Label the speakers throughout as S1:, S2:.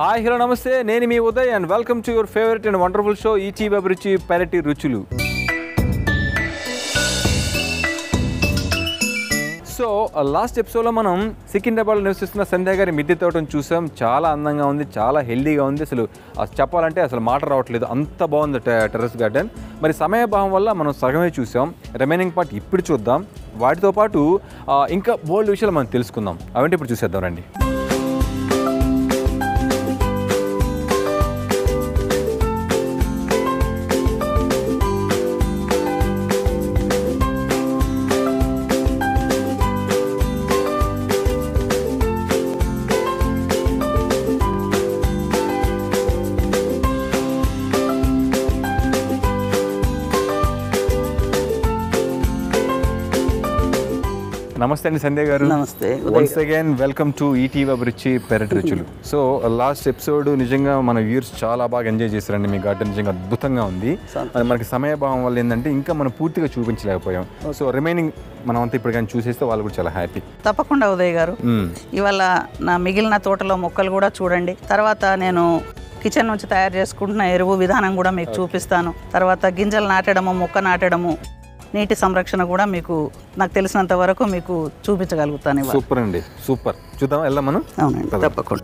S1: Hi hello నమస్తే, నేను మీ Uday and welcome to your favourite and wonderful show ETV Abhiruchi పెరటి రుచులు. సో లాస్ట్ ఎపిసోడ్లో మనం సికింద్రాబాద్లో నివసిస్తున్న సంధ్య గారి మిద్దె తోటను చూసాం. చాలా అందంగా ఉంది, చాలా హెల్దీగా ఉంది. అసలు చెప్పాలంటే అసలు మాట రావట్లేదు, అంత బాగుంది టెర్రస్ గార్డెన్. మరి సమయభావం వల్ల మనం సగమే చూసాం, రిమైనింగ్ పార్ట్ ఇప్పుడు చూద్దాం. వాటితో పాటు ఇంకా బోల్డ్ విషయాలు మనం తెలుసుకుందాం. అవంటే ఇప్పుడు చూసేద్దాం రండి. నమస్తే అండి సంధ్య గారు.
S2: నమస్తే.
S1: Once again welcome to ETV Abhiruchi పెరటి రుచులు. సో లాస్ట్ ఎపిసోడ్ నిజంగా మన వ్యూర్స్ చాలా బాగా ఎంజాయ్ చేశారండి. మీ గార్డెన్ నిజంగా అద్భుతంగా ఉంది. అది మనకి సమయభావం వల్ల ఏంటంటే ఇంకా మనం పూర్తిగా చూపించలేకపోయాం. సో రిమైనింగ్ మనం అంతా ఇప్పుడు కానీ చూసేస్తే వాళ్ళు కూడా చాలా హ్యాపీ.
S2: తప్పకుండా ఉదయ్ గారు, ఇవాళ నా మిగిలిన తోటలో మొక్కలు కూడా చూడండి. తర్వాత నేను కిచెన్ నుంచి తయారు చేసుకుంటున్న ఎరువు విధానం కూడా మీకు చూపిస్తాను. తర్వాత గింజలు నాటడము, మొక్క నాటడము, నీటి సంరక్షణ కూడా మీకు నాకు తెలిసినంత వరకు మీకు చూపించగలుగుతాను.
S1: సూపర్ అండి, సూపర్. చూద్దాం, వెళ్దాం మనం.
S2: అవునండి, తప్పకుండా.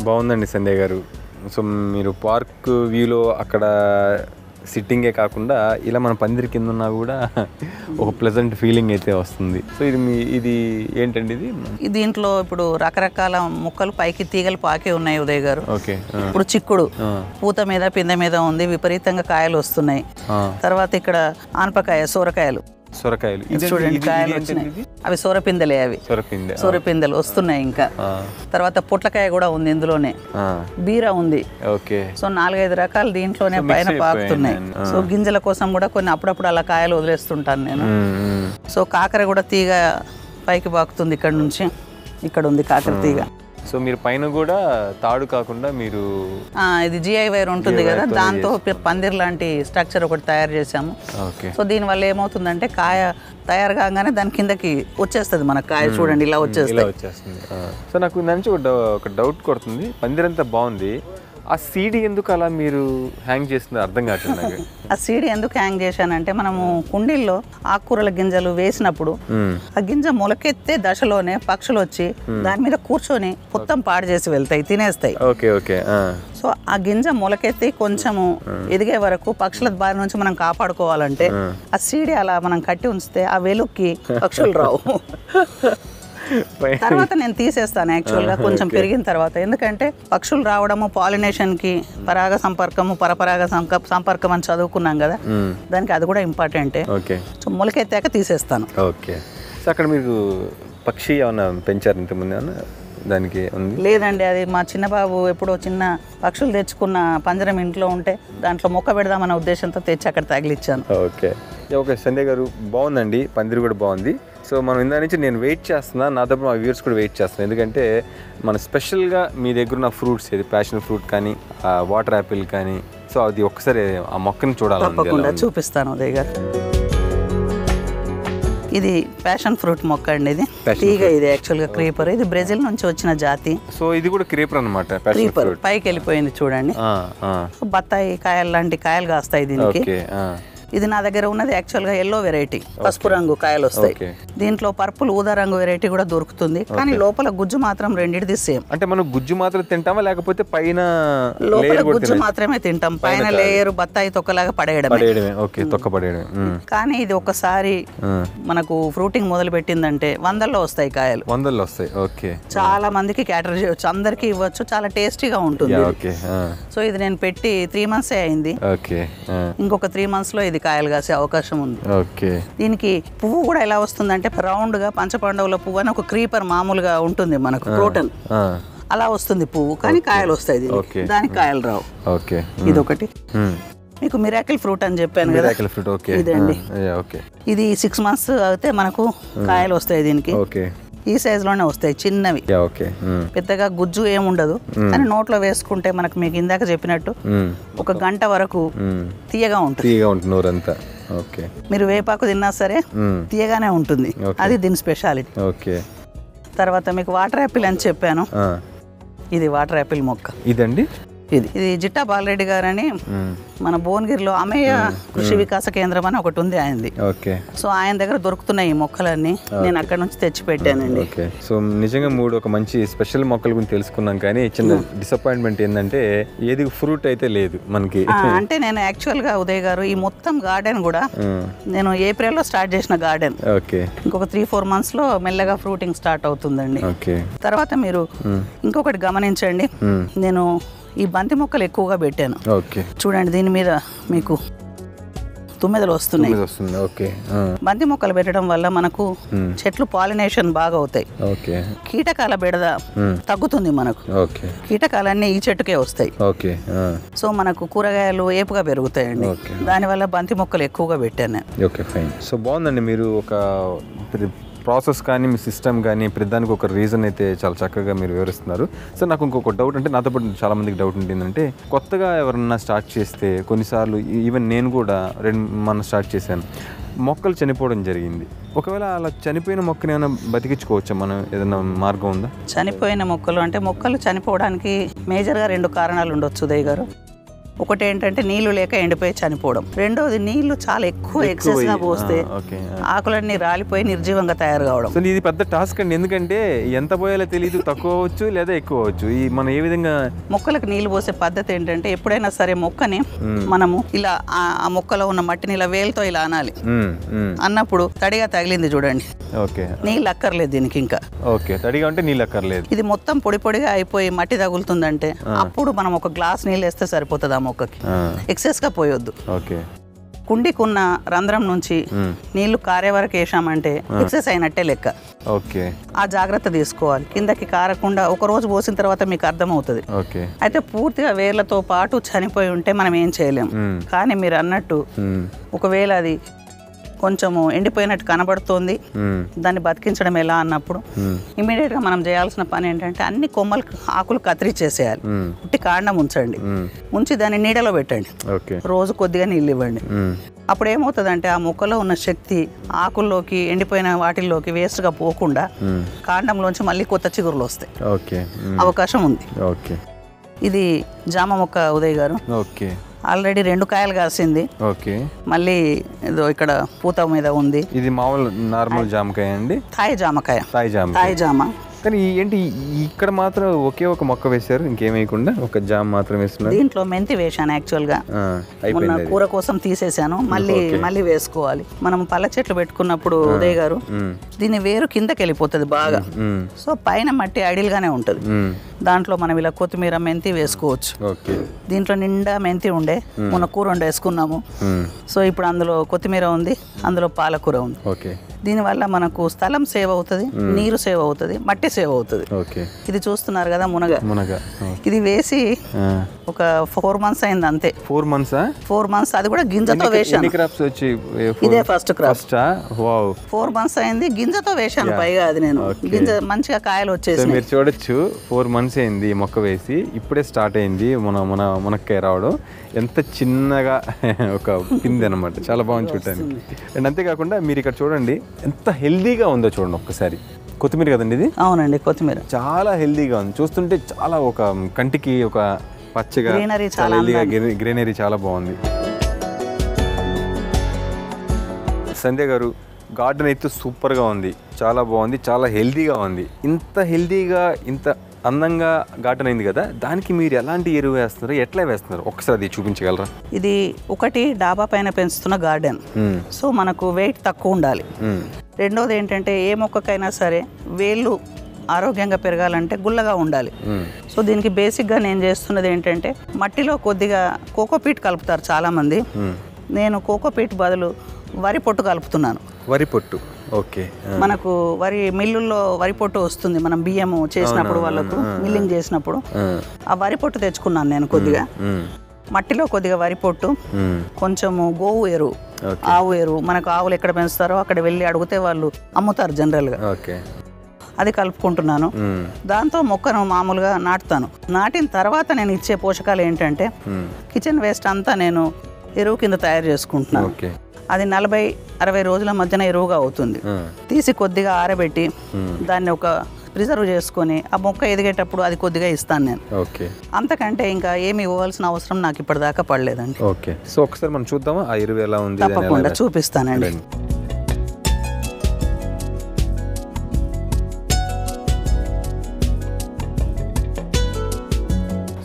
S1: బాగుందండి సంధ్య గారు. సో మీరు పార్క్ వ్యూలో అక్కడ సిట్టింగే కాకుండా ఇలా మన పందిరి కింద ఉన్నా కూడా ఒక ప్లెజెంట్ ఫీలింగ్ అయితే వస్తుంది. సో ఇది ఏంటండి? ఇది
S2: దీంట్లో ఇప్పుడు రకరకాల మొక్కలు పైకి తీగలు పాకి ఉన్నాయి ఉదయ్ గారు.
S1: ఓకే.
S2: ఇప్పుడు చిక్కుడు పూత మీద పిందె మీద ఉంది, విపరీతంగా కాయలు వస్తున్నాయి. తర్వాత ఇక్కడ ఆనపకాయ, సొరకాయలు చూడండి, కాయలు వచ్చినాయి. అవి సొరపిందెలే, అవి సొరపిందెలు వస్తున్నాయి. ఇంకా తర్వాత పొట్లకాయ కూడా ఉంది ఇందులోనే, బీర ఉంది. సో 4-5 రకాలు దీంట్లోనే పైన పాకుతున్నాయి. సో గింజల కోసం కూడా కొన్ని అప్పుడప్పుడు అలా కాయలు వదిలేస్తుంటాను నేను. సో కాకర కూడా తీగ పైకి పాకుతుంది. ఇక్కడ నుంచి ఇక్కడ ఉంది కాకర తీగ.
S1: సో మీరు పైన కూడా తాడు కాకుండా మీరు
S2: ఇది జిఐ వైర్ ఉంటుంది కదా, దాంతో పందిర్ లాంటి స్ట్రక్చర్ ఒకటి తయారు చేసాము. సో దీనివల్ల ఏమవుతుందంటే కాయ తయారు కాగానే దాని కిందకి వచ్చేస్తుంది మన కాయ. చూడండి, ఇలా వచ్చేస్తుంది.
S1: సో నాకు దాని ఒక డౌట్ కొడుతుంది. పందిరంతా బాగుంది, ఆ సీడీ ఎందుకు అలా మీరు హ్యాంగ్ చేస్తున్నారు అర్థం కావట్లేదు.
S2: ఆ సీడీ ఎందుకు హ్యాంగ్ చేశానంటే, మనము కుండీల్లో ఆకుకూరల గింజలు వేసినప్పుడు ఆ గింజ మొలకెత్తే దశలోనే పక్షులు వచ్చి దాని మీద కూర్చొని మొత్తం పాడు చేసి వెళ్తాయి, తినేస్తాయి. సో ఆ గింజ మొలకెత్తి కొంచెము ఎదిగే వరకు పక్షుల బారి నుంచి మనం కాపాడుకోవాలంటే ఆ సీడీ అలా మనం కట్టి ఉంచితే ఆ వెలుక్కి పక్షులు రావు. తర్వాత నేను తీసేస్తాను యాక్చువల్గా కొంచెం పెరిగిన తర్వాత. ఎందుకంటే పక్షులు రావడము, పాలినేషన్కి పరాగ సంపర్కము, పరపరాగ సంపర్కం అని చదువుకున్నాం కదా, దానికి అది కూడా ఇంపార్టెంటే. సో మొలకెత్తాక తీసేస్తాను.
S1: ఓకే. సో అక్కడ మీరు పక్షి ఏమన్నా పెంచారు ఇంతకుముందు? దానికి
S2: లేదండి, అది మా చిన్న బాబు ఎప్పుడో చిన్న పక్షులు తెచ్చుకున్న పంజరం ఇంట్లో ఉంటే దాంట్లో మొక్క పెడదామన్న ఉద్దేశంతో తెచ్చి అక్కడ తగిలిచ్చాను.
S1: ఓకే. సంధ్య గారు, బాగుందండి, పందిరి కూడా బాగుంది. సో మనం ఇందా నుంచి నేను వెయిట్ చేస్తున్నా, నాతో మా వ్యూవర్స్ కూడా వెయిట్ చేస్తున్నాను. ఎందుకంటే మన స్పెషల్గా మీ దగ్గర ఉన్న ఫ్రూట్స్, ఏది ప్యాషన్ ఫ్రూట్ కానీ వాటర్ యాపిల్ కానీ, సో అది ఒక్కసారి ఆ మొక్కని చూడాలి.
S2: తప్పకుండా చూపిస్తాను ఉదయ్ గారు. ఇది ప్యాషన్ ఫ్రూట్ మొక్క అండి. ఇది తీగ, ఇది యాక్చువల్గా క్రీపర్. ఇది బ్రెజిల్ నుంచి వచ్చిన జాతి.
S1: సో ఇది కూడా క్రీపర్ అన్నమాట.
S2: క్రీపర్ పైకి వెళ్ళిపోయింది చూడండి. బత్తాయి కాయలు లాంటి కాయలు కాస్తాయి దీనికి. ఇది నా దగ్గర ఉన్నది యాక్చువల్గా ఎల్లో వెరైటీ, పసుపు రంగు కాయలు వస్తాయి. దీంట్లో పర్పుల్ ఊదా రంగు వెరైటీ కూడా దొరుకుతుంది, కానీ లోపల గుజ్జు మాత్రం రెండిటిది సేమ్.
S1: అంటే మనం గుజ్జు మాత్రం తింటామా లేకపోతే పైన
S2: లోపల గుజ్జు మాత్రమే తింటాం, పైన లేయర్ బత్తాయి తొక్కలాగా పడేయడమే. కానీ ఇది ఒకసారి మనకు ఫ్రూటింగ్ మొదలు పెట్టిందంటే 100లో వస్తాయి కాయలు.
S1: 100లో వస్తాయి. ఓకే.
S2: చాలా మందికి క్యాటర్ చేయవచ్చు, అందరికి ఇవ్వచ్చు, చాలా టేస్టీగా ఉంటుంది. సో ఇది నేను పెట్టి 3 months అయింది. ఇంకొక 3 months లో ఇది కాయలు కాసే అవకాశం ఉంది. దీనికి పువ్వు కూడా ఎలా వస్తుందంటే, రౌండ్ గా పంచపాండవుల పువ్వు అని ఒక క్రీపర్ మామూలుగా ఉంటుంది మనకు, క్రోటన్ అలా వస్తుంది పువ్వు, కానీ కాయలు వస్తాయి దానికి కాయలు రావు. ఇదొకటి. మీకు మిరాకిల్ ఫ్రూట్ అని చెప్పాను కదా, ఇదండి. ఇది 6 months అయితే మనకు కాయలు వస్తాయి దీనికి. ఈ సైజ్ లోనే వస్తాయి, చిన్నవి.
S1: ఓకే.
S2: పెద్దగా గుజ్జు ఏముండదు, కానీ నోట్లో వేసుకుంటే మనకు మీకు ఇందాక చెప్పినట్టు 1 గంట వరకు తీయగా ఉంటుంది
S1: నోరంతా. ఓకే.
S2: మీరు వేపాకు తిన్నా సరే తీయగానే ఉంటుంది, అది దీని స్పెషాలిటీ.
S1: ఓకే.
S2: తర్వాత మీకు వాటర్ యాపిల్ అని చెప్పాను, ఇది వాటర్ యాపిల్ మొక్క.
S1: ఇదండి
S2: ఇది జిట్టా బాలరెడ్డి గారని మన భువనగిరిలో అమయ్య కృషి వికాస కేంద్రం అని ఒకటి ఉంది ఆయనది.
S1: ఓకే.
S2: సో ఆయన దగ్గర దొరుకుతున్నాయి ఈ మొక్కలన్నీ, నేను అక్కడ నుంచి తెచ్చి పెట్టానండి.
S1: ఓకే. సో నిజంగా ఒక మంచి స్పెషల్ మొక్కల గురించి తెలుసుకున్నాం, కానీ చిన్న డిసప్పాయింట్మెంట్ ఏంటంటే ఏది ఫ్రూట్ అయితే లేదు మనకి.
S2: అంటే నేను యాక్చువల్ గా ఉదయ్ గారు ఈ మొత్తం గార్డెన్ కూడా నేను ఏప్రిల్లో స్టార్ట్ చేసిన గార్డెన్.
S1: ఓకే.
S2: ఇంకొక 3-4 months లో మెల్లగా ఫ్రూటింగ్ స్టార్ట్ అవుతుందండి.
S1: ఓకే.
S2: తర్వాత మీరు ఇంకొకటి గమనించండి, నేను ఈ బంతి మొక్కలు ఎక్కువగా పెట్టాను.
S1: ఓకే.
S2: చూడండి దీని మీద మీకు తుమ్మెదలు వస్తున్నాయి.
S1: ఓకే.
S2: బంతి మొక్కలు పెట్టడం వల్ల మనకు చెట్లు పాలినేషన్ బాగా అవుతాయి.
S1: ఓకే.
S2: కీటకాల బెడద తగ్గుతుంది మనకు.
S1: ఓకే.
S2: కీటకాలన్నీ ఈ చెట్టుకే వస్తాయి.
S1: ఓకే.
S2: సో మనకు కూరగాయలు ఏపుగా పెరుగుతాయండి, దానివల్ల బంతి మొక్కలు ఎక్కువగా పెట్టాను నేను.
S1: Okay, fine. సో బాగుందండి, మీరు ఒక ప్రాసెస్ కానీ మీ సిస్టమ్ కానీ ప్రతిదానికి ఒక రీజన్ అయితే చాలా చక్కగా మీరు వివరిస్తున్నారు. సో నాకు ఇంకొక డౌట్, అంటే నాతో పాటు చాలా మందికి డౌట్ ఉంటుందంటే, కొత్తగా ఎవరన్నా స్టార్ట్ చేస్తే కొన్నిసార్లు ఈవెన్ నేను కూడా మనం స్టార్ట్ చేశాను, మొక్కలు చనిపోవడం జరిగింది. ఒకవేళ అలా చనిపోయిన మొక్కని ఏమైనా బతికించుకోవచ్చా మనం, ఏదైనా మార్గం ఉందా?
S2: చనిపోయిన మొక్కలు అంటే మొక్కలు చనిపోవడానికి మేజర్గా 2 కారణాలు ఉండొచ్చు ఉదయ్ గారు. ఒకటి ఏంటంటే నీళ్లు లేక ఎండిపోయి చనిపోవడం, రెండోది నీళ్లు చాలా ఎక్కువ ఎక్సెస్ గా పోస్తే ఆకులన్నీ రాలిపోయి నిర్జీవంగా తయారు కావడం.
S1: సో ఇది పెద్ద టాస్క్ అండి, ఎందుకంటే ఎంత పోయాలో తెలియదు, తక్కువ అవ్వచ్చు లేదా ఎక్కువ అవ్వచ్చు. ఈ మనం ఏ విధంగా
S2: మొక్కలకు నీళ్లు పోసే పద్ధతి ఏంటంటే, ఎప్పుడైనా సరే మొక్కని మనము ఇలా ఆ మొక్కలో ఉన్న మట్టిని ఇలా వేలుతో ఇలా అనాలి. అన్నప్పుడు తడిగా తగిలింది చూడండి,
S1: ఓకే,
S2: నీళ్ళు అక్కర్లేదు దీనికి ఇంకా.
S1: ఓకే, తడిగా ఉంటే నీళ్ళు అక్కర్లేదు.
S2: ఇది మొత్తం పొడి పొడిగా అయిపోయి మట్టి తగులుతుందంటే అప్పుడు మనం ఒక గ్లాస్ నీళ్ళు వేస్తే సరిపోతుంది ఆ మొక్కకి, ఎక్సెస్ గా పోయొద్దు.
S1: ఓకే.
S2: కుండికున్న రంధ్రం నుంచి నీళ్లు కారే వరకు వేసామంటే ఎక్సెస్ అయినట్టే లెక్క.
S1: ఓకే.
S2: ఆ జాగ్రత్త తీసుకోవాలి, కిందకి కారకుండా. ఒక రోజు పోసిన తర్వాత మీకు అర్థమవుతుంది.
S1: ఓకే.
S2: అయితే పూర్తిగా వేర్లతో పాటు చనిపోయి ఉంటే మనం ఏం చేయలేం. కానీ మీరు అన్నట్టు ఒకవేళ అది కొంచెము ఎండిపోయినట్టు కనబడుతోంది, దాన్ని బతికించడం ఎలా అన్నప్పుడు ఇమీడియట్ గా మనం చేయాల్సిన పని ఏంటంటే అన్ని కొమ్మలు ఆకులు కత్తిరించేసేయాలి, ఉట్టి కాండం ఉంచండి, ఉంచి దాన్ని నీడలో పెట్టండి, రోజు కొద్దిగా నీళ్ళు ఇవ్వండి. అప్పుడు ఏమవుతుందంటే ఆ మొక్కలో ఉన్న శక్తి ఆకుల్లోకి ఎండిపోయిన వాటిల్లోకి వేస్ట్ గా పోకుండా కాండంలోంచి మళ్ళీ కొత్త చిగురులు వస్తాయి, అవకాశం ఉంది. ఇది జామ మొక్క ఉదయ్ గారు.
S1: ఓకే.
S2: ఆల్రెడీ 2 కాయలు కాసింది.
S1: ఓకే.
S2: మళ్ళీ ఏదో ఇక్కడ పూత మీద ఉంది.
S1: ఇది మామూలు నార్మల్ జామకాయ అండి?
S2: తాయి జామకాయ.
S1: తాయి జామ. కానీ ఏంటి ఇక్కడ మాత్రం ఒకే ఒక మొక్క వేశారు, ఇంకేం వేయకుండా ఒక జామ మాత్రం వేస్తున్నారు?
S2: దీంట్లో మెంతి వేసాను యాక్చువల్ గా, మొన్న కూర కోసం తీసేసాను, మళ్ళీ వేసుకోవాలి. మనం పళ్ళ చెట్లు పెట్టుకున్నప్పుడు ఉదయ్ గారు దీని వేరు కిందకి వెళ్ళిపోతుంది బాగా, సో పైన మట్టి ఐడిల్ గానే ఉంటది. దాంట్లో మనం ఇలా కొత్తిమీర మెంతి వేసుకోవచ్చు. దీంట్లో నిండా మెంతి ఉండే, మొన్న కూర వండేసుకున్నాము. సో ఇప్పుడు అందులో కొత్తిమీర ఉంది, అందులో పాలకూర ఉంది. దీనివల్ల మనకు స్థలం సేవ్ అవుతుంది, నీరు సేవ్ అవుతుంది, మట్టి సేవ్ అవుతుంది. ఇది చూస్తున్నారు కదా మునగ, ఇది వేసి ఒక 4 months అయింది అంతే.
S1: 4 months?
S2: 4 months. అది కూడా గింజతో వేసాను. ఇదే ఫస్ట్ క్రాప్. 4 months అయింది, గింజతో వేసాను పైగా. అది నేను గింజ మంచిగా కాయలు వచ్చేసి
S1: మీరు చూడొచ్చు. 4 months అయింది మొక్క వేసి, ఇప్పుడే స్టార్ట్ అయింది మునక్కాయ రావడం. ఎంత చిన్నగా ఒక పిండి అనమాట, చాలా బాగుంది చూడటానికి. అండ్ అంతేకాకుండా మీరు ఇక్కడ చూడండి ఎంత హెల్దీగా ఉందో చూడండి ఒక్కసారి. కొత్తిమీర కదండి ఇది?
S2: అవునండి, కొత్తిమీర చాలా
S1: హెల్దీగా ఉంది. చూస్తుంటే చాలా ఒక కంటికి ఒక పచ్చగా చాలా హెల్దీగా, గ్రీనరీ చాలా బాగుంది. సంధ్య గారు, గార్డెన్ అయితే సూపర్గా ఉంది, చాలా బాగుంది, చాలా హెల్దీగా ఉంది. ఇంత హెల్దీగా ఇంత అందంగా గార్డెన్ అయింది కదా, దానికి మీరు ఎలాంటి ఎరువు వేస్తున్నారు, ఎట్లా వేస్తున్నారు, ఒకసారి అది చూపించగలరా?
S2: ఇది ఒకటి డాబా పైన పెంచుతున్న గార్డెన్, సో మనకు వెయిట్ తక్కువ ఉండాలి. రెండోది ఏంటంటే ఏ మొక్కకైనా సరే వేళ్ళు ఆరోగ్యంగా పెరగాలంటే గుల్లగా ఉండాలి. సో దీనికి బేసిక్గా నేను చేస్తున్నది ఏంటంటే, మట్టిలో కొద్దిగా కోకోపీట్ కలుపుతారు చాలామంది, నేను కోకోపీట్ బదులు వరి పొట్టు కలుపుతున్నాను.
S1: వరి పొట్టు? ఓకే.
S2: మనకు వరి మిల్లుల్లో వరి పొట్టు వస్తుంది, మనం బియ్యము చేసినప్పుడు వాళ్ళకు మిల్లింగ్ చేసినప్పుడు ఆ వరి పొట్టు తెచ్చుకున్నాను నేను. కొద్దిగా మట్టిలో కొద్దిగా వరి పొట్టు, కొంచెము గోవు ఎరువు, ఆవు ఎరువు. మనకు ఆవులు ఎక్కడ పెంచుతారో అక్కడ వెళ్ళి అడిగితే వాళ్ళు అమ్ముతారు జనరల్గా. అది కలుపుకుంటున్నాను. దాంతో మొక్కను మామూలుగా నాటుతాను. నాటిన తర్వాత నేను ఇచ్చే పోషకాలు ఏంటంటే కిచెన్ వేస్ట్ అంతా నేను ఎరువు కింద తయారు చేసుకుంటున్నాను. అది 40-60 రోజుల మధ్యన ఎరువుగా అవుతుంది. తీసి కొద్దిగా ఆరబెట్టి దాన్ని ఒక ప్రిజర్వ్ చేసుకొని ఆ మొక్క ఎదిగేటప్పుడు అది కొద్దిగా ఇస్తాను నేను. అంతకంటే ఇంకా ఏమి ఇవ్వాల్సిన అవసరం నాకు ఇప్పటిదాకా పడలేదండి.
S1: ఓకే, సో ఒకసారి మనం చూద్దామా ఆ ఎరువు ఎలా ఉంది?
S2: తప్పకుండా చూపిస్తానండి.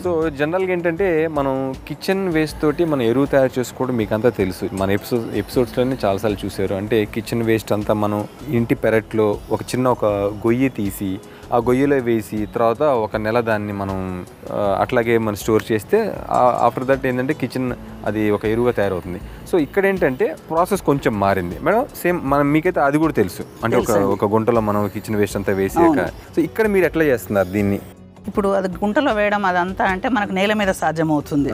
S1: సో జనరల్గా ఏంటంటే మనం కిచెన్ వేస్ట్ తోటి మనం ఎరువు తయారు చేసుకోవడం మీకు అంతా తెలుసు. మన ఎపిసోడ్స్లోనే చాలాసార్లు చూసారు. అంటే కిచెన్ వేస్ట్ అంతా మనం ఇంటి పెరట్లో ఒక చిన్న గొయ్యి తీసి ఆ గొయ్యిలో వేసి తర్వాత ఒక నెల దాన్ని మనం అట్లాగే మనం స్టోర్ చేస్తే ఆఫ్టర్ దట్ ఏంటంటే కిచెన్ అది ఒక ఎరువుగా తయారవుతుంది. సో ఇక్కడ ఏంటంటే ప్రాసెస్ కొంచెం మారింది మేడం. సేమ్ మనం మీకైతే అది కూడా తెలుసు. అంటే ఒక గుంటలో మనం కిచెన్ వేస్ట్ అంతా వేసాక సో ఇక్కడ మీరు ఎట్లా చేస్తున్నారు దీన్ని?
S2: ఇప్పుడు అది గుంటలో వేయడం అదంతా అంటే మనకు నేల మీద సాధ్యమవుతుంది.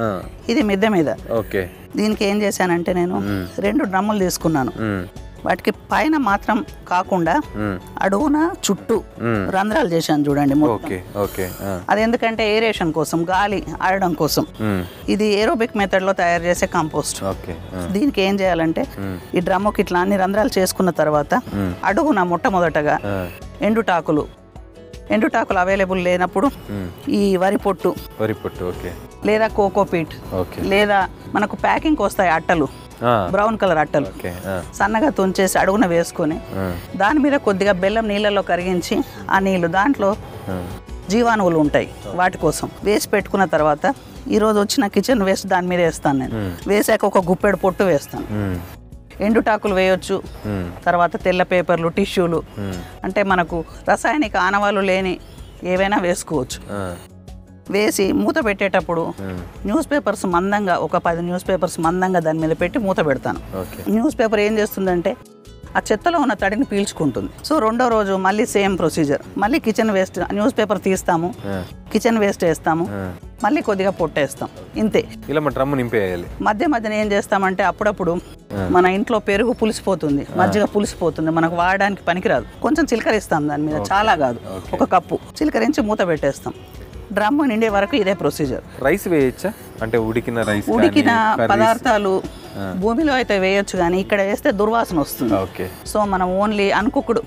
S2: ఇది మిద్దె మీద.
S1: ఓకే, దీనికి
S2: ఏం చేశానంటే నేను 2 డ్రమ్ములు తీసుకున్నాను. వాటికి పైన మాత్రం కాకుండా అడుగున చుట్టూ రంధ్రాలు చేశాను చూడండి. అది ఎందుకంటే ఏరేషన్ కోసం, గాలి ఆడడం కోసం. ఇది ఏరోబిక్ మెథడ్ లో తయారు చేసే కంపోస్ట్. దీనికి ఏం చేయాలంటే ఈ డ్రమ్ముకి ఇట్లా అన్ని రంధ్రాలు చేసుకున్న తర్వాత అడుగున మొట్టమొదటగా ఎండుటాకులు అవైలబుల్ లేనప్పుడు ఈ వరి పొట్టు లేదా కోకోపీట్ లేదా మనకు ప్యాకింగ్ వస్తాయి అట్టలు, బ్రౌన్ కలర్ అట్టలు, సన్నగా తుంచేసి అడుగున వేసుకొని దాని మీద కొద్దిగా బెల్లం నీళ్ళలో కరిగించి ఆ నీళ్లు దాంట్లో జీవాణువులు ఉంటాయి వాటి కోసం వేసి పెట్టుకున్న తర్వాత ఈరోజు వచ్చిన కిచెన్ వేస్ట్ దాని మీద వేస్తాను నేను. వేసాక ఒక గుప్పెడు పొట్టు వేస్తాను. ఎండుటాకులు వేయొచ్చు, తర్వాత తెల్ల పేపర్లు, టిష్యూలు, అంటే మనకు రసాయనిక ఆనవాళ్ళు లేని ఏవైనా వేసుకోవచ్చు. వేసి మూత పెట్టేటప్పుడు న్యూస్ పేపర్స్ మందంగా ఒక 10 న్యూస్ పేపర్స్ మందంగా దాని మీద పెట్టి మూత పెడతాను. న్యూస్ పేపర్ ఏం చేస్తుందంటే ఆ చెత్తలో ఉన్న తడిని పీల్చుకుంటుంది. సో రెండో రోజు మళ్ళీ సేమ్ ప్రొసీజర్. మళ్ళీ కిచెన్ వేస్ట్ న్యూస్ పేపర్ తీస్తాము, కిచెన్ వేస్ట్ వేస్తాము, మళ్ళీ కొద్దిగా పొట్టేస్తాం. ఇంతే.
S1: ఇలా డ్రమ్ నింపేయాలి.
S2: మధ్యన ఏం చేస్తామంటే అప్పుడప్పుడు మన ఇంట్లో పెరుగు పులిసిపోతుంది, మజ్జిగ పులిసిపోతుంది, మనకు వాడడానికి పనికిరాదు, కొంచెం చిలకరిస్తాం దాని మీద, చాలా కాదు, 1 కప్పు చిలకరించి మూత పెట్టేస్తాం. డ్రమ్ నిండే వరకు ఇదే ప్రొసీజర్.
S1: రైస్ వేయచ్చా? అంటే
S2: ఉడికిన పదార్థాలు భూమిలో అయితే వేయొచ్చు, కానీ ఇక్కడ వేస్తే దుర్వాసన వస్తుంది. సో మనం ఓన్లీ అన్కుక్డ్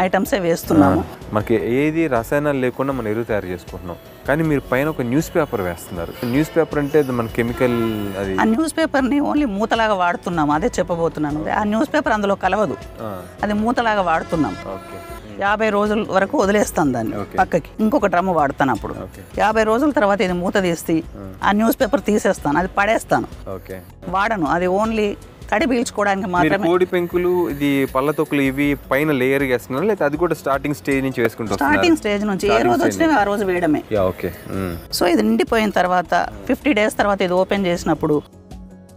S2: ఐటమ్సే వేస్తున్నాము.
S1: మనకి ఏది రసాయనాలు లేకుండా మనం ఎరువు తయారు చేసుకుంటున్నాం. కానీ మీరు పైన ఒక న్యూస్ పేపర్ వేస్తున్నారు. న్యూస్ పేపర్ అంటే మన కెమికల్, అది
S2: ఆ న్యూస్ పేపర్ని ఓన్లీ మూతలాగా వాడుతున్నాము. అదే చెప్పబోతున్నాను. ఆ న్యూస్ పేపర్ అందులో కలవదు, అది మూతలాగా వాడుతున్నాం. 50 రోజుల వరకు వదిలేస్తాను దాన్ని పక్కకి. ఇంకొక డ్రమ్ వాడతాను. అప్పుడు 50 రోజుల తర్వాత ఇది మూత తీసి ఆ న్యూస్ పేపర్ తీసేస్తాను, అది పడేస్తాను, వాడను. అది ఓన్లీ తడి పీల్చుకోవడానికి మాత్రమే.
S1: కోడి పెంకులు, ఇది పళ్ళ తొక్కులు, ఇవి పైన లేయర్ వేస్తున్నారు, లేదా అది కూడా స్టార్టింగ్ స్టేజ్ నుంచి వేసుకుంటారు?
S2: స్టార్టింగ్ స్టేజ్ నుంచి ఏ రోజు వచ్చినా ఆ రోజు వేయడమే. సో ఇది నిండిపోయిన తర్వాత 50 డేస్ తర్వాత ఇది ఓపెన్ చేసినప్పుడు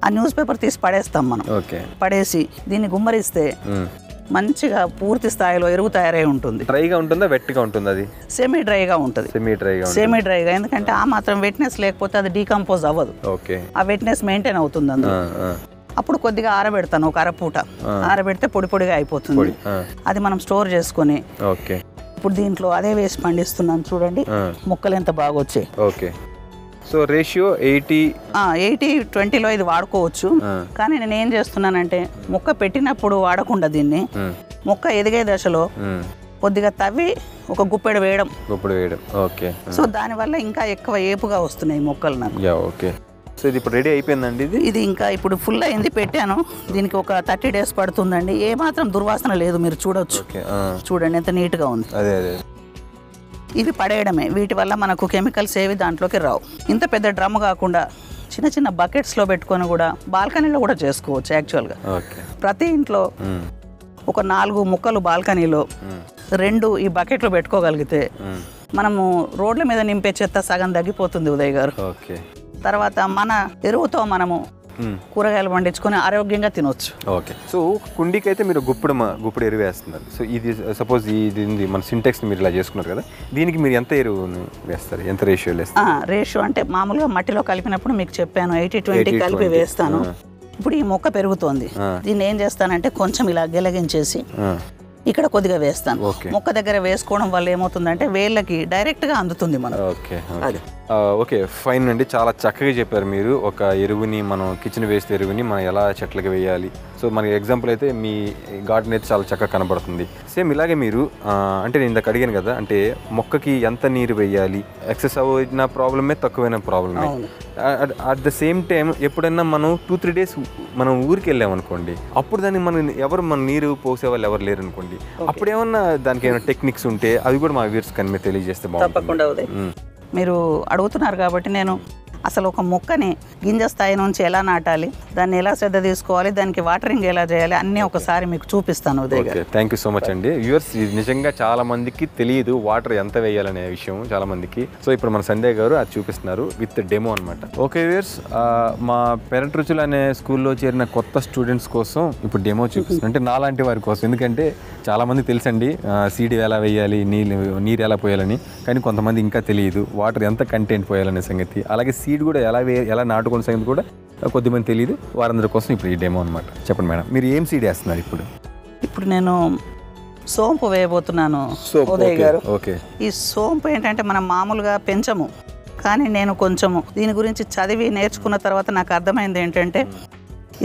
S2: ఆ న్యూస్ పేపర్ తీసి పడేస్తాం మనం. పడేసి దీన్ని గుమ్మరిస్తే మంచిగా పూర్తి స్థాయిలో ఎరువు తయారై ఉంటుంది.
S1: డ్రైగా ఉంటుందా, వెట్గా ఉంటుంది? అది
S2: సెమీ డ్రైగా ఉంటుంది. సెమీ డ్రైగా, ఎందుకంటే ఆ మాత్రం వెట్నెస్ లేకపోతే అది డీకంపోజ్ అవ్వదు. ఆ వెట్నెస్ మెయింటైన్ అవుతుంది అందులో. అప్పుడు కొద్దిగా ఆరబెడతాను, ఒక అరపూట ఆరబెడితే పొడి పొడిగా అయిపోతుంది. అది మనం స్టోర్ చేసుకొని ఇప్పుడు దీంట్లో అదే వేసి పండిస్తున్నాను. చూడండి మొక్కలు ఎంత బాగా వచ్చాయి.
S1: సో రేషియో
S2: 80-20లో ఇది వాడుకోవచ్చు. కానీ నేను ఏం చేస్తున్నానంటే మొక్క పెట్టినప్పుడు వాడకుండా దీన్ని మొక్క ఎదిగే దశలో కొద్దిగా తవ్వి ఒక గుప్పెడు వేయడం. సో దానివల్ల ఇంకా ఎక్కువ ఏపుగా వస్తున్నాయి మొక్కలు నాకు.
S1: సో ఇది ఇప్పుడు రెడీ అయిపోయిందండి?
S2: ఇది ఇంకా ఇప్పుడు ఫుల్ అయింది, పెట్టాను. దీనికి ఒక 30 డేస్ పడుతుందండి. ఏ మాత్రం దుర్వాసన లేదు, మీరు చూడొచ్చు. చూడండి ఎంత నీట్గా ఉంది. ఇవి పడేయడమే. వీటి వల్ల మనకు కెమికల్స్ ఏవి దాంట్లోకి రావు. ఇంత పెద్ద డ్రమ్ కాకుండా చిన్న చిన్న బకెట్స్లో పెట్టుకొని కూడా బాల్కనీలో కూడా చేసుకోవచ్చు. యాక్చువల్గా ప్రతి ఇంట్లో ఒక 4 ముక్కలు బాల్కనీలో, 2 ఈ బకెట్లో పెట్టుకోగలిగితే మనము రోడ్ల మీద నింపే చెత్త సగం తగ్గిపోతుంది ఉదయ్ గారు. తర్వాత మన ఎరువుతో మనము కూరగాయలు పండించుకొని ఆరోగ్యంగా తినొచ్చు.
S1: సో కుండీకి అయితే మీరు గుప్పుడు ఎరువు వేస్తున్నారు. సో ఇది సపోజ్ ఇది మన సింటెక్స్ మీరు ఇలా చేసుకున్నారు కదా, దీనికి మీరు ఎంత ఎరువు వేస్తారు? ఎంత రేషియోలో వేస్తారు?
S2: రేషియో అంటే మామూలుగా మట్టిలో కలిపినప్పుడు మీకు చెప్పాను 80-20 కలిపి వేస్తాను. ఇప్పుడు ఈ మొక్క పెరుగుతోంది, దీన్ని ఏం చేస్తానంటే కొంచెం ఇలా గెలగించేసి ఇక్కడ కొద్దిగా వేస్తాను. మొక్క దగ్గర వేసుకోవడం వల్ల ఏమవుతుందంటే వేళ్ళకి డైరెక్ట్గా అందుతుంది మనం.
S1: ఓకే ఫైన్ అండి, చాలా చక్కగా చెప్పారు మీరు. ఒక ఎరువుని మనం కిచెన్ వేస్ట్ ఎరువుని మనం ఎలా చెట్లకి వేయాలి. సో మనకి ఎగ్జాంపుల్ అయితే మీ గార్డెన్ అయితే చాలా చక్కగా కనబడుతుంది. సేమ్ ఇలాగే మీరు అంటే నేను ఇందాక అడిగాను కదా, అంటే మొక్కకి ఎంత నీరు వేయాలి, ఎక్సెస్ అయిన ప్రాబ్లమే తక్కువైన ప్రాబ్లమే. అట్ ద సేమ్ టైం ఎప్పుడైనా మనం 2-3 days మనం ఊరికి వెళ్ళామనుకోండి, అప్పుడు దానికి మన నీరు పోసే వాళ్ళు ఎవరు లేరు అనుకోండి, అప్పుడు ఏమన్నా దానికి ఏమైనా టెక్నిక్స్ ఉంటే అవి కూడా మా వ్యూవర్స్ కన్నా తెలియజేస్తే బాగుంటుంది.
S2: మీరు అడుగుతున్నారు కాబట్టి నేను అసలు ఒక మొక్కని గింజ స్థాయి నుంచి ఎలా నాటాలి, దాన్ని ఎలా శ్రద్ధ తీసుకోవాలి, దానికి వాటరింగ్ ఎలా చేయాలి అన్నీ ఒకసారి మీకు చూపిస్తాను ఉదయ్ గారు.
S1: థ్యాంక్ యూ సో మచ్ అండి. వ్యూవర్స్ ఇది నిజంగా చాలా మందికి తెలియదు వాటర్ ఎంత వేయాలనే విషయం చాలా మందికి. సో ఇప్పుడు మన సంధ్య గారు అది చూపిస్తున్నారు విత్ డెమో అనమాట. ఓకే వ్యూవర్స్, మా పెరట్ రుచులు అనే స్కూల్లో చేరిన కొత్త స్టూడెంట్స్ కోసం ఇప్పుడు డెమో చూపిస్తున్నారు. అంటే నాలాంటి వారి కోసం, ఎందుకంటే చాలా మంది తెలుసండి సీడ్ ఎలా వేయాలి, నీరు ఎలా పోయాలని, కానీ కొంతమంది ఇంకా తెలియదు వాటర్ ఎంత కంటెంట్ పోయాలనే సంగతి, అలాగే సీడ్ కూడా ఎలా నాటుకునే సంగతి కూడా కొద్దిమంది తెలియదు. వారందరి కోసం ఇప్పుడు ఈ డెమో అనమాట. చెప్పండి మేడం, మీరు ఏం సీడ్ వేస్తున్నారు ఇప్పుడు?
S2: ఇప్పుడు నేను సోంపు వేయబోతున్నాను ఉదయ్ గారు.
S1: ఓకే, ఈ
S2: సోంపు ఏంటంటే మనం మామూలుగా పెంచము, కానీ నేను కొంచెము దీని గురించి చదివి నేర్చుకున్న తర్వాత నాకు అర్థమైంది ఏంటంటే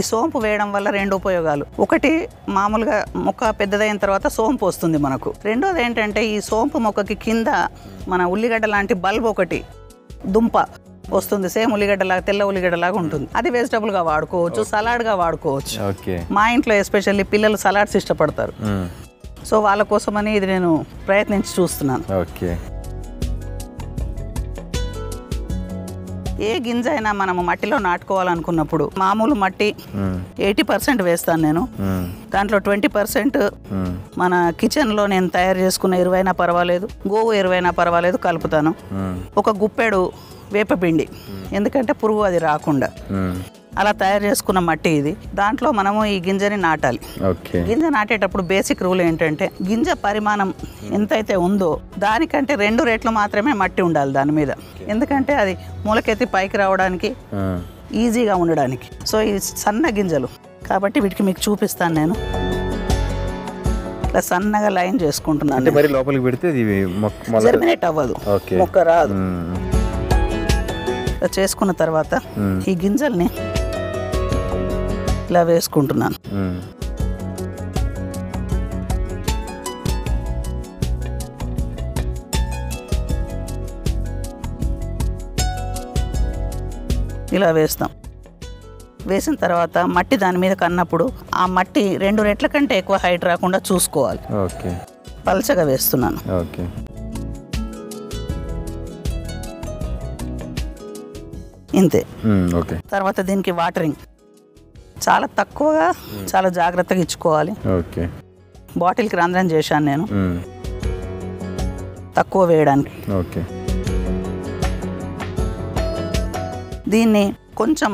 S2: ఈ సోంపు వేయడం వల్ల 2 ఉపయోగాలు. ఒకటి, మామూలుగా మొక్క పెద్దదైన తర్వాత సోంపు వస్తుంది మనకు. రెండోది ఏంటంటే ఈ సోంపు మొక్కకి కింద మన ఉల్లిగడ్డ లాంటి బల్బ్ ఒకటి దుంప వస్తుంది, సేమ్ ఉల్లిగడ్డలాగా, తెల్ల ఉల్లిగడ్డలాగా ఉంటుంది. అది వెజిటబుల్గా వాడుకోవచ్చు, సలాడ్గా వాడుకోవచ్చు. మా ఇంట్లో ఎస్పెషల్లీ పిల్లలు సలాడ్స్ ఇష్టపడతారు. సో వాళ్ళ కోసమని ఇది నేను ప్రయత్నించి చూస్తున్నాను. ఏ గింజ అయినా మనము మట్టిలో నాటుకోవాలనుకున్నప్పుడు మామూలు మట్టి 80% వేస్తాను నేను. దాంట్లో 20% మన కిచెన్లో నేను తయారు చేసుకున్న ఎరువైనా పర్వాలేదు, గోవు ఎరువైనా పర్వాలేదు కలుపుతాను. ఒక గుప్పెడు వేపపిండి, ఎందుకంటే పురుగు అది రాకుండా. అలా తయారు చేసుకున్న మట్టి ఇది. దాంట్లో మనము ఈ గింజని నాటాలి. గింజ నాటేటప్పుడు బేసిక్ రూల్ ఏంటంటే గింజ పరిమాణం ఎంతైతే ఉందో దానికంటే 2 రెట్లు మాత్రమే మట్టి ఉండాలి దాని మీద, ఎందుకంటే అది మొలకెత్తి పైకి రావడానికి ఈజీగా ఉండడానికి. సో ఈ సన్న గింజలు కాబట్టి వీటికి మీకు చూపిస్తాను నేను. ఇట్లా సన్నగా లైన్ చేసుకుంటున్నాను.
S1: లోపలికి పెడితే
S2: జర్మినేట్ అవ్వదు, మొక్క రాదు. చేసుకున్న తర్వాత ఈ గింజల్ని ఇలా వేసుకుంటున్నాను. ఇలా వేస్తాం. వేసిన తర్వాత మట్టి దాని మీద కన్నప్పుడు ఆ మట్టి 2 రెట్ల కంటే ఎక్కువ హైట్ రాకుండా చూసుకోవాలి. పల్చగా వేస్తున్నాను. ఇంతే. తర్వాత దీనికి వాటరింగ్ చాలా తక్కువగా, చాలా జాగ్రత్తగా ఇచ్చుకోవాలి. బాటిల్కి రంధ్రం చేశాను నేను తక్కువ వేయడానికి. దీన్ని కొంచెం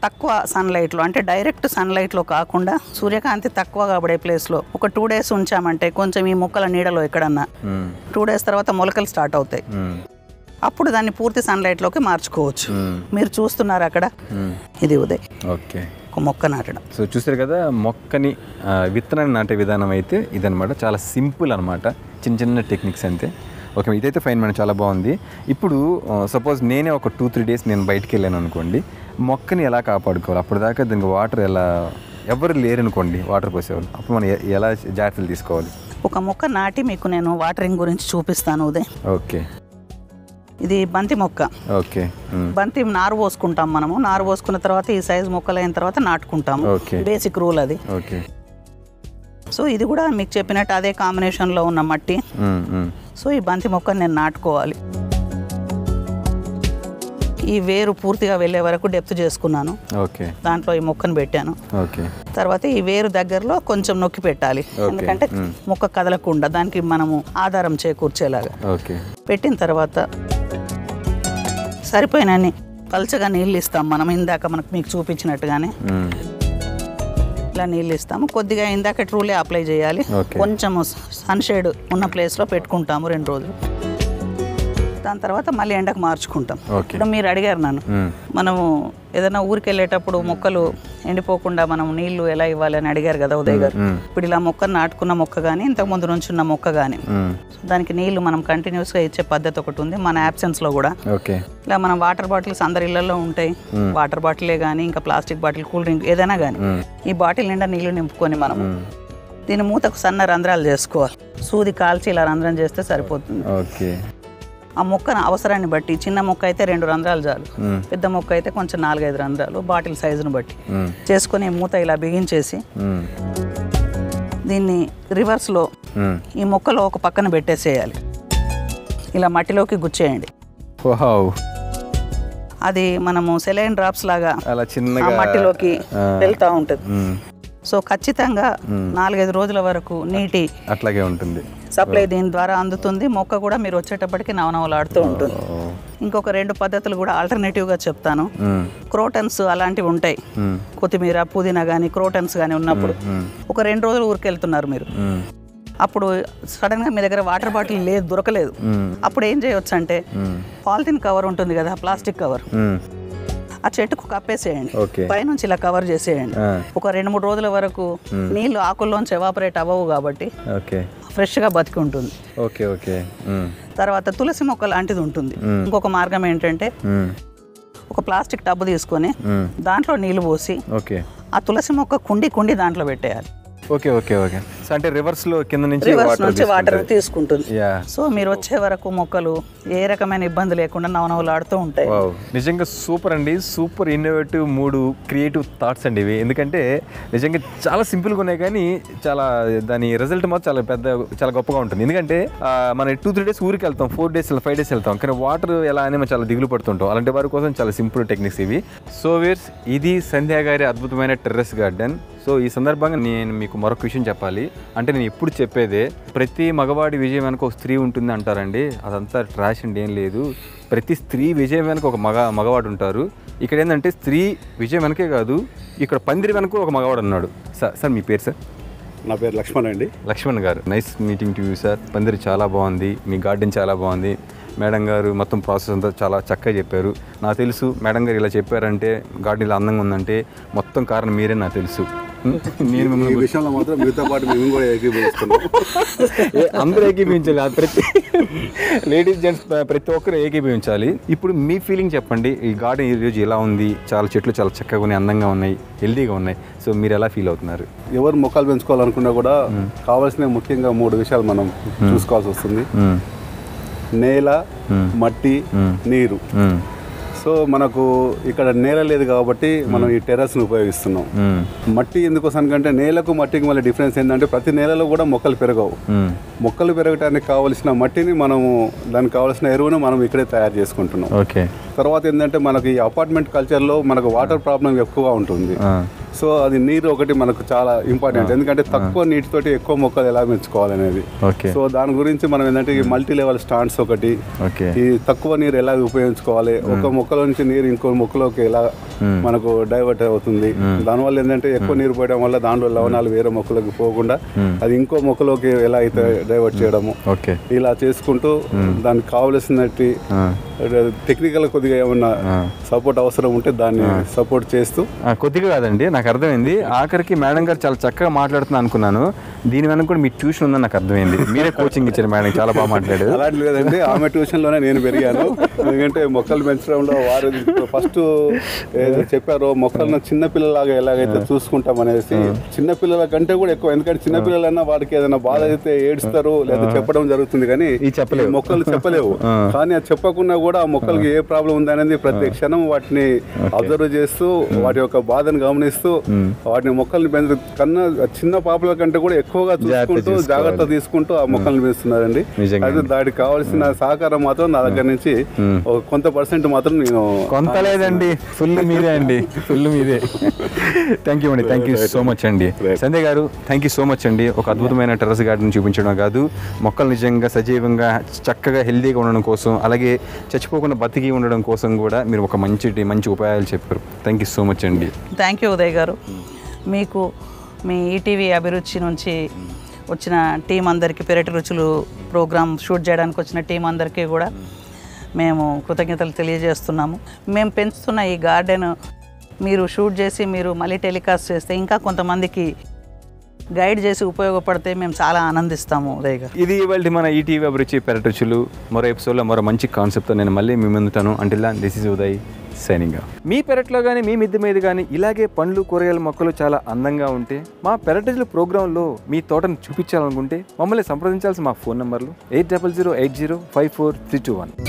S2: తక్కువ సన్లైట్లో, అంటే డైరెక్ట్ సన్లైట్లో కాకుండా సూర్యకాంతి తక్కువగా పడే ప్లేస్లో ఒక 2 days ఉంచామంటే కొంచెం ఈ మొక్కల నీడలో ఎక్కడన్నా 2 days తర్వాత మొలకలు స్టార్ట్ అవుతాయి. అప్పుడు దాన్ని పూర్తి సన్లైట్లోకి మార్చుకోవచ్చు. మీరు చూస్తున్నారు అక్కడ, ఇది ఉదయ్ ఒక మొక్క నాటడం.
S1: సో చూసారు కదా, మొక్కని విత్తనాన్ని నాటే విధానం అయితే ఇదనమాట. చాలా సింపుల్ అనమాట, చిన్న చిన్న టెక్నిక్స్ అంతే. ఓకే, ఇదైతే ఫైన్ మేడం, చాలా బాగుంది. ఇప్పుడు సపోజ్ నేనే ఒక 2-3 days నేను బయటికి వెళ్ళాను అనుకోండి, మొక్కని ఎలా కాపాడుకోవాలి? అప్పుడు దాకా దీనికి వాటర్ ఎలా, ఎవరు లేరనుకోండి వాటర్ పోసేవాళ్ళు, అప్పుడు మనం ఎలా జాగ్రత్తలు తీసుకోవాలి?
S2: ఒక మొక్క నాటి మీకు నేను వాటరింగ్ గురించి చూపిస్తాను ఉదయ్.
S1: ఓకే,
S2: ఇది బంతి మొక్క. బంతి నారు పోసుకుంటాం మనము. నారు పోసుకున్న తర్వాత ఈ సైజు మొక్కలు అయిన తర్వాత నాటుకుంటాము. బేసిక్ రూల్ అది. సో ఇది కూడా మీకు చెప్పినట్టు అదే కాంబినేషన్లో ఉన్న మట్టి. సో ఈ బంతి మొక్కను నేను నాటుకోవాలి. ఈ వేరు పూర్తిగా వెళ్ళే వరకు డెప్త్ చేసుకున్నాను. దాంట్లో ఈ మొక్కను పెట్టాను. తర్వాత ఈ వేరు దగ్గరలో కొంచెం నొక్కి పెట్టాలి, ఎందుకంటే మొక్క కదలకుండా దానికి మనము ఆధారం చేకూర్చేలాగా. పెట్టిన తర్వాత సరిపోయినన్ని పల్చగా నీళ్ళు ఇస్తాం మనం. ఇందాక మీకు చూపించినట్టుగానే ఇలా నీళ్ళు ఇస్తాము. కొద్దిగా ఇందాక ట్రూలే అప్లై చేయాలి. కొంచెము సన్షేడ్ ఉన్న ప్లేస్లో పెట్టుకుంటాము 2 రోజులు. దాని తర్వాత మళ్ళీ ఎండకు మార్చుకుంటాం. ఇప్పుడు మీరు అడిగారు నన్ను, మనము ఏదైనా ఊరికి వెళ్ళేటప్పుడు మొక్కలు ఎండిపోకుండా మనం నీళ్లు ఎలా ఇవ్వాలి అని అడిగారు కదా ఉదయ్ గారు. ఇప్పుడు ఇలా మొక్కను నాటుకున్న మొక్క కానీ ఇంతకుముందు నుంచి ఉన్న మొక్క కానీ దానికి నీళ్లు మనం కంటిన్యూస్గా ఇచ్చే పద్ధతి ఒకటి ఉంది మన యాబ్సెన్స్లో కూడా. ఇలా మనం వాటర్ బాటిల్స్ అందరి ఇళ్లలో ఉంటాయి, వాటర్ బాటిలే కానీ ఇంకా ప్లాస్టిక్ బాటిల్, కూల్ డ్రింక్ ఏదైనా కానీ ఈ బాటిల్ నిండా నీళ్లు నింపుకొని మనం దీని మూతకు సన్న రంధ్రాలు చేసుకోవాలి. సూది కాల్చి ఇలా రంధ్రం చేస్తే సరిపోతుంది. ఆ మొక్కను అవసరాన్ని బట్టి చిన్న మొక్క అయితే 2 రంధ్రాలు చాలు, పెద్ద మొక్క అయితే కొంచెం 4-5 రంధ్రాలు బాటిల్ సైజును బట్టి చేసుకొని మూత ఇలా బిగించేసి దీన్ని రివర్స్లో ఈ మొక్కలో ఒక పక్కన పెట్టేసేయాలి. ఇలా మట్టిలోకి గుచ్చేయండి. అది మనము సెలైన్ డ్రాప్స్ లాగా మట్టిలోకి వెళ్తూ ఉంటుంది. సో ఖచ్చితంగా 4-5 రోజుల వరకు నీటి
S1: అట్లాగే ఉంటుంది
S2: సప్లై దీని ద్వారా అందుతుంది. మొక్క కూడా మీరు వచ్చేటప్పటికి నవనవలాడుతూ ఉంటుంది. ఇంకొక 2 పద్ధతులు కూడా ఆల్టర్నేటివ్గా చెప్తాను. క్రోటన్స్ అలాంటివి ఉంటాయి, కొత్తిమీర పుదీనా కానీ క్రోటన్స్ కానీ ఉన్నప్పుడు ఒక 2 రోజులు ఊరికి వెళ్తున్నారు మీరు, అప్పుడు సడన్గా మీ దగ్గర వాటర్ బాటిల్ లేదు, దొరకలేదు, అప్పుడు ఏం చేయవచ్చు అంటే పాలిథిన్ కవర్ ఉంటుంది కదా, ప్లాస్టిక్ కవర్, ఆ చెట్టుకు కప్పేసేయండి, పైనుంచి ఇలా కవర్ చేసేయండి. ఒక 2-3 రోజుల వరకు నీళ్లు ఆకుల్లోంచి ఎవాపరేట్ అవ్వవు కాబట్టి ఫ్రెష్గా బతికి ఉంటుంది. తర్వాత తులసి మొక్క లాంటిది ఉంటుంది. ఇంకొక మార్గం ఏంటంటే ఒక ప్లాస్టిక్ టబ్ తీసుకొని దాంట్లో నీళ్లు పోసి ఆ తులసి మొక్క కుండి దాంట్లో పెట్టేయాలి.
S1: అంటే రివర్స్ నుంచి
S2: వాటర్ తీసుకుంటుంది. సో మీరు వచ్చే వరకు మొక్కలు ఏ రకమైన ఇబ్బంది లేకుండా నవనవలాడుతూ ఉంటాయి.
S1: నిజంగా సూపర్ అండి, సూపర్ ఇన్నోవేటివ్ 3 క్రియేటివ్ థాట్స్ అండి ఇవి. ఎందుకంటే నిజంగా చాలా సింపుల్గా ఉన్నాయి కానీ చాలా దాని రిజల్ట్ మాత్రం చాలా గొప్పగా ఉంటుంది. ఎందుకంటే మనం 2-3 డేస్ ఊరికి వెళ్తాం, 4 డేస్ 5 డేస్ వెళ్తాం, కానీ వాటర్ ఎలా అని మనం చాలా దిగులు పడుతుంటాం. అలాంటి వారి కోసం చాలా సింపుల్ టెక్నిక్స్ ఇవి. సో వీర్స్, ఇది సంధ్య గారి అద్భుతమైన టెర్రస్ గార్డెన్. సో ఈ సందర్భంగా నేను మీకు మరొక విషయం చెప్పాలి. అంటే నేను ఎప్పుడు చెప్పేదే, ప్రతి మగవాడి విజయం వెనక ఒక స్త్రీ ఉంటుంది అంటారండి. అదంతా ట్రాష్ అండి, ఏం లేదు. ప్రతి స్త్రీ విజయం వెనక ఒక మగవాడు ఉంటారు. ఇక్కడ ఏంటంటే స్త్రీ విజయం వెనకే కాదు, ఇక్కడ పందిరి వెనక ఒక మగవాడు ఉన్నాడు. సార్ మీ పేరు? సార్
S3: నా పేరు లక్ష్మణ్ అండి.
S1: లక్ష్మణ్ గారు, nice meeting to you sir. పందిరి చాలా బాగుంది, మీ గార్డెన్ చాలా బాగుంది. మేడం గారు మొత్తం ప్రాసెస్ అంతా చాలా చక్కగా చెప్పారు. నాకు తెలుసు మేడం గారు ఇలా చెప్పారంటే గార్డెన్ ఇలా అందంగా ఉందంటే మొత్తం కారణం మీరే నాకు తెలుసు.
S3: నేను ఈ విషయంలో మాత్రం మీతో పాటు మేము కూడా ఏకీభవిస్తున్నాం.
S1: అందరూ ఏకీభవించాలి, ప్రతి లేడీస్ జెంట్స్ ప్రతి ఒక్కరు ఏకీభవించాలి. ఇప్పుడు మీ ఫీలింగ్ చెప్పండి, ఈ గార్డెన్ ఈరోజు ఎలా ఉంది? చాలా చెట్లు చాలా చక్కగా ఉన్నాయి, అందంగా ఉన్నాయి, హెల్దీగా ఉన్నాయి. సో మీరు ఎలా ఫీల్ అవుతున్నారు?
S3: ఎవరు మొక్కలు పెంచుకోవాలనుకున్నా కూడా కావాల్సిన ముఖ్యంగా 3 విషయాలు మనం చూసుకోవాల్సి వస్తుంది. నేల, మట్టి, నీరు. సో మనకు ఇక్కడ నేల లేదు కాబట్టి మనం ఈ టెర్రస్ని ఉపయోగిస్తున్నాం. మట్టి ఎందుకోసానికంటే నేలకు మట్టికి మళ్ళీ డిఫరెన్స్ ఏంటంటే ప్రతి నేలలో కూడా మొక్కలు పెరగవు. మొక్కలు పెరగడానికి కావలసిన మట్టిని మనము దానికి కావాల్సిన ఎరువును మనం ఇక్కడే తయారు చేసుకుంటున్నాం. తర్వాత ఏంటంటే మనకి ఈ అపార్ట్మెంట్ కల్చర్లో మనకు వాటర్ ప్రాబ్లం ఎక్కువగా ఉంటుంది. సో అది నీరు ఒకటి మనకు చాలా ఇంపార్టెంట్, ఎందుకంటే తక్కువ నీటితోటి ఎక్కువ మొక్కలు ఎలా పెంచుకోవాలనేది. సో దాని గురించి మనం ఏంటంటే ఈ మల్టీ లెవెల్ స్టాండ్స్ ఒకటి, ఈ తక్కువ నీరు ఎలా ఉపయోగించుకోవాలి, ఒక మొక్కల నుంచి నీరు ఇంకో మొక్కలోకి ఎలా మనకు డైవర్ట్ అవుతుంది. దానివల్ల ఏంటంటే ఎక్కువ నీరు పోయడం వల్ల దాంట్లో లవణాలు వేరే మొక్కలోకి పోకుండా అది ఇంకో మొక్కలోకి ఎలా అయితే డైవర్ట్ చేయడము, ఇలా చేసుకుంటూ దానికి కావలసినట్టు టెక్నికల్ కొద్దిగా ఏమన్నా సపోర్ట్ అవసరం ఉంటే దాన్ని సపోర్ట్ చేస్తూ.
S1: కొద్దిగా కాదండి, నాకు అర్థమైంది. ఆఖరికి మేడం గారు చాలా చక్కగా మాట్లాడుతున్నా అనుకున్నాను, దీని వెనక కూడా మీ ట్యూషన్ ఉందని నాకు అర్థమైంది. మీరే కోచింగ్ ఇచ్చారు మేడం, చాలా బాగా మాట్లాడారు.
S3: అలాంటి లేదండి, ఆమె ట్యూషన్లోనే నేను పెరిగాను. ఎందుకంటే మొక్కలు పెంచడంలో వారు ఫస్ట్ చెప్పారు మొక్కలను చిన్నపిల్లలాగా ఎలాగైతే చూసుకుంటాం అనేసి. చిన్నపిల్లల కంటే కూడా ఎక్కువ, ఎందుకంటే చిన్నపిల్లలన్నా వాడికి ఏదైనా బాధ అయితే ఏడుస్తారు లేదా చెప్పడం జరుగుతుంది, కానీ మొక్కలు చెప్పలేవు. కానీ అది చెప్పకుండా కూడా ఆ మొక్కలకి ఏ ప్రాబ్లం ఉందనేది ప్రతి క్షణం వాటిని అబ్జర్వ్ చేస్తూ వాటి యొక్క బాధను గమనిస్తూ వాటిని మొక్కల్ని పెంచు కన్నా చిన్న పాపల కంటే కూడా ఎక్కువగా చూసుకుంటూ జాగ్రత్త తీసుకుంటూ ఆ మొక్కల్ని పెంచుతున్నారండి. అయితే దానికి కావాల్సిన సహకారం మాత్రం నా దగ్గర నుంచి కొంత % మాత్రం నేను
S1: కొంత లేదండి, ఫుల్ మీదే అండి, ఫుల్ మీదే. థ్యాంక్ యూ అండి, థ్యాంక్ యూ సో మచ్ అండి. సంధ్య గారు, థ్యాంక్ యూ సో మచ్ అండి. ఒక అద్భుతమైన టెర్రస్ గార్డెన్ చూపించడం కాదు, మొక్కలు నిజంగా సజీవంగా చక్కగా హెల్దీగా ఉండడం కోసం, అలాగే చచ్చిపోకుండా బతికి ఉండడం కోసం కూడా మీరు ఒక మంచి ఉపాయాలు చెప్పారు. థ్యాంక్ యూ సో మచ్ అండి.
S2: థ్యాంక్ యూ ఉదయ్ గారు. మీకు మీ ఈటీవీ అభిరుచి నుంచి వచ్చిన టీం అందరికీ, పెరటి రుచులు ప్రోగ్రామ్ షూట్ చేయడానికి వచ్చిన టీం అందరికీ కూడా మేము కృతజ్ఞతలు తెలియజేస్తున్నాము. మేము పెంచుతున్న ఈ గార్డెన్ మీరు షూట్ చేసి మీరు మళ్ళీ టెలికాస్ట్ చేస్తే ఇంకా కొంతమందికి గైడ్ చేసి ఉపయోగపడితే మేము చాలా ఆనందిస్తాము ఉదయ్ గారు.
S1: ఇది ఇవాళ మన ఈటీవీ అభిరుచి పెరటి రుచులు. మరో ఎపిసోడ్లో మరో మంచి కాన్సెప్ట్తో నేను మళ్ళీ మీ ముందుతాను. Until then this is Uday signing off. మీ పెరట్లో కానీ మీ మిద్దె మీద కానీ ఇలాగే పండ్లు కూరగాయల మొక్కలు చాలా అందంగా ఉంటే మా పెరటిజులు ప్రోగ్రాంలో మీ తోటను చూపించాలనుకుంటే మమ్మల్ని సంప్రదించాల్సిన మా ఫోన్ నంబర్లు 8008054321.